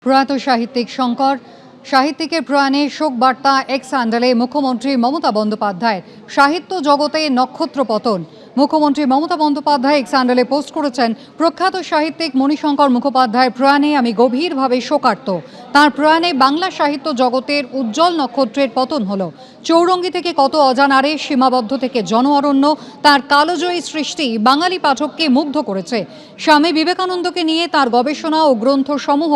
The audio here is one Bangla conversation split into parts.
প্রয়াত সাহিত্যিক শঙ্কর সাহিত্যিকের প্রয়াণে শোক বার্তা এক্স হ্যান্ডেলে মুখ্যমন্ত্রী মমতা বন্দ্যোপাধ্যায়ের সাহিত্য জগতে নক্ষত্র পতন। মুখ্যমন্ত্রী মমতা বন্দ্যোপাধ্যায় এক্স হ্যান্ডেলে পোস্ট করেছেন, প্রখ্যাত সাহিত্যিক মণিশঙ্কর মুখোপাধ্যায়ের প্রয়াণে আমি গভীরভাবে শোকার্ত। তাঁর প্রয়াণে বাংলা সাহিত্য জগতের উজ্জ্বল নক্ষত্রের পতন হলো। চৌরঙ্গি থেকে কত অজানারে, সীমাবদ্ধ থেকে জন অরণ্য, তাঁর কালজয়ী সৃষ্টি বাঙালি পাঠককে মুগ্ধ করেছে। স্বামী বিবেকানন্দকে নিয়ে তাঁর গবেষণা ও গ্রন্থ সমূহ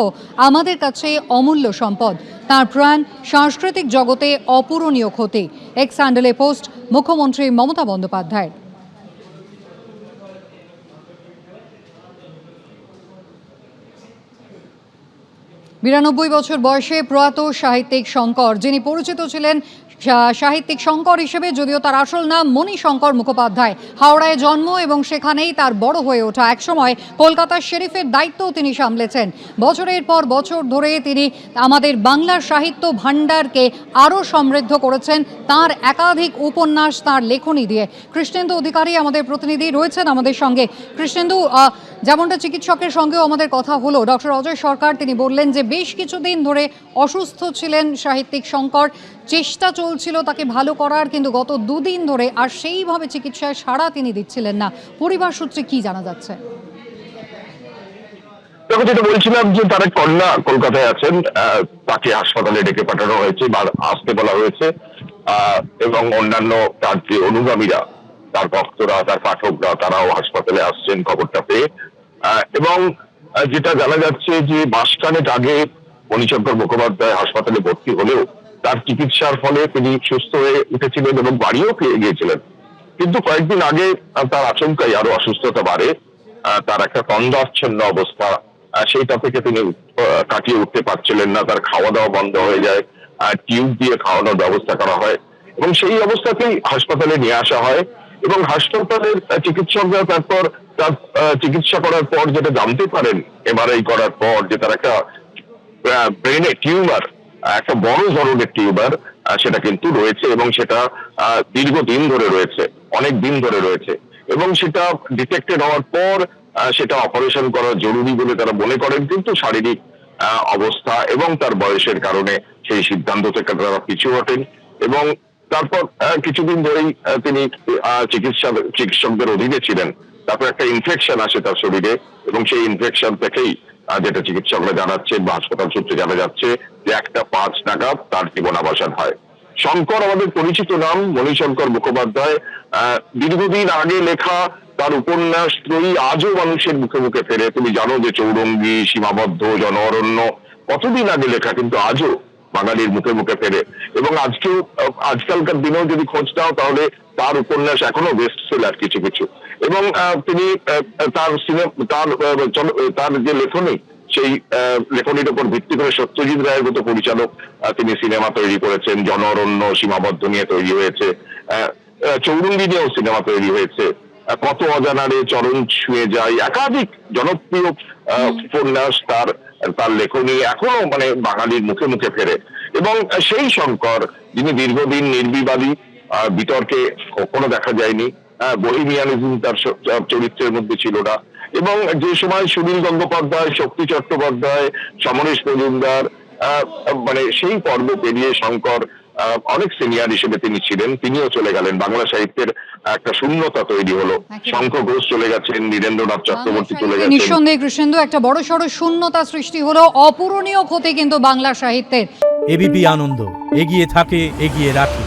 আমাদের কাছে অমূল্য সম্পদ। তাঁর প্রয়াণ সাংস্কৃতিক জগতে অপূরণীয় ক্ষতি। এক্স হ্যান্ডেলে পোস্ট মুখ্যমন্ত্রী মমতা বন্দ্যোপাধ্যায়ের। 92 বছর বয়সে প্রয়াত সাহিত্যিক শঙ্কর, যিনি পরিচিত ছিলেন সাহিত্যিক শঙ্কর হিসেবে, যদিও তার আসল নাম মণিশঙ্কর মুখোপাধ্যায়। হাওড়ায় জন্ম এবং সেখানেই তার বড় হয়ে ওঠা। একসময় কলকাতার শেরিফের দায়িত্বও তিনি সামলেছেন। বছরের পর বছর ধরে তিনি আমাদের বাংলার সাহিত্য ভাণ্ডারকে আরও সমৃদ্ধ করেছেন তার একাধিক উপন্যাস, তার লেখনী দিয়ে। কৃষ্ণেন্দু অধিকারী আমাদের প্রতিনিধি রয়েছেন আমাদের সঙ্গে। কৃষ্ণেন্দু, যেমনটা চিকিৎসকের সঙ্গেও আমাদের কথা হলো, ডক্টর অজয় সরকার তিনি বললেন যে বেশ কিছুদিন ধরে অসুস্থ ছিলেন সাহিত্যিক শঙ্কর, চেষ্টা চলছিল তাকে ভালো করার, কিন্তু গত দুদিন ধরে আর সেইভাবে চিকিৎসায় সাড়া তিনি দিচ্ছিলেন না। পরিবার সূত্রে কি জানা যাচ্ছে? দেখো, যেটা বলছিলাম যে তার কন্যা কলকাতায় আছেন, তাকে হাসপাতালে ডেকে পাঠানো হয়েছে বা আসতে বলা হয়েছে, এবং অন্যান্য তার যে অনুগামীরা, তার ভক্তরা, তার পাঠকরা, তারাও হাসপাতালে আসছেন খবরটা পেয়ে। এবং যেটা জানা যাচ্ছে যে মাসখানেক আগে মণিশঙ্কর মুখোপাধ্যায় হাসপাতালে ভর্তি হলেও তার চিকিৎসার ফলে তিনি সুস্থ হয়ে উঠেছিলেন এবং বাড়িও পেয়ে গিয়েছিলেন। কিন্তু কয়েকদিন আগে তার আচমকাই আরো অসুস্থতা বাড়ে। তার একটা তন্দ্রাচ্ছন্ন অবস্থা, সেইটা থেকে তিনি কাটিয়ে উঠতে পারছিলেন না। তার খাওয়া দাওয়া বন্ধ হয়ে যায়, টিউব দিয়ে খাওয়ানোর ব্যবস্থা করা হয় এবং সেই অবস্থাতেই হাসপাতালে নিয়ে আসা হয়। এবং হাসপাতালের চিকিৎসকরা তারপর তার চিকিৎসা করার পর যেটা জানতে পারেন এমআরআই করার পর, যে তার একটা ব্রেনে টিউমার, একটা বড় ধরনের টিউমার সেটা কিন্তু রয়েছে এবং সেটা দীর্ঘদিন ধরে রয়েছে, অনেক দিন ধরে রয়েছে। এবং সেটা ডিটেক্টেড হওয়ার পর সেটা অপারেশন করা জরুরি বলে তারা মনে করেন, কিন্তু শারীরিক অবস্থা এবং তার বয়সের কারণে সেই সিদ্ধান্ত থেকে তারা পিছু হটেন। এবং তারপর কিছুদিন ধরেই তিনি চিকিৎসকদের অধীনে ছিলেন। তারপর একটা ইনফেকশন আসে তার শরীরে এবং সেই ইনফেকশন থেকেই, যেটা চিকিৎসকরা জানাচ্ছেন বা হাসপাতাল সূত্রে জানা যাচ্ছে, যে 1:05 নাগাদ তার জীবনাবসান হয়। শঙ্কর আমাদের পরিচিত নাম, মণিশঙ্কর মুখোপাধ্যায়। দীর্ঘদিন আগে লেখা তার উপন্যাস ত্রয়ী আজও মানুষের মুখে মুখে ফেরে। তুমি জানো যে চৌরঙ্গি, সীমাবদ্ধ, জন অরণ্য কতদিন আগে লেখা, কিন্তু আজও বাঙালির মুখে মুখে ফেরে। এবং আজকালকার দিনেও যদি খোঁজ নাও তাহলে তার উপন্যাস এখনো বেস্ট সেলার কিছু কিছু। এবং তিনি তার যে লেখনী, সেই লেখনীর উপর ভিত্তি করে সত্যজিৎ রায়ের মতো পরিচালক তিনি সিনেমা তৈরি করেছেন। জন অরণ্য, সীমাবদ্ধ নিয়ে তৈরি হয়েছে, চৌরঙ্গি নিয়েও সিনেমা তৈরি হয়েছে, কত অজানারে, চরণ ছুঁয়ে যায়, একাধিক জনপ্রিয় উপন্যাস তার লেখনী এখনো মানে বাঙালির মুখে মুখে ফেরে। এবং সেই শঙ্কর, যিনি দীর্ঘদিন নির্বিবাদী, বিতর্কে কখনো দেখা যায়নি, বহিমিয়ানিজম তার চরিত্রের মধ্যে ছিল না। এবং যে সময় সুনীল গঙ্গোপাধ্যায়, শক্তি চট্টোপাধ্যায়, সমরেশ মজুমদার, মানে সেই পর্ব পেরিয়ে শঙ্কর অনেক সিনিয়র হিসেবে তিনি ছিলেন, তিনিও চলে গেলেন। বাংলা সাহিত্যের একটা শূন্যতা তৈরি হলো। শঙ্খ ঘোষ চলে গেছেন, নীরেন্দ্রনাথ চক্রবর্তী চলে গেছেন। নিঃসন্দেহে কৃষ্ণেন্দু, একটা বড়সড় শূন্যতা সৃষ্টি হলো, অপূরণীয় ক্ষতি কিন্তু বাংলা সাহিত্যের। এবিপি আনন্দ এগিয়ে থাকে, এগিয়ে রাখে।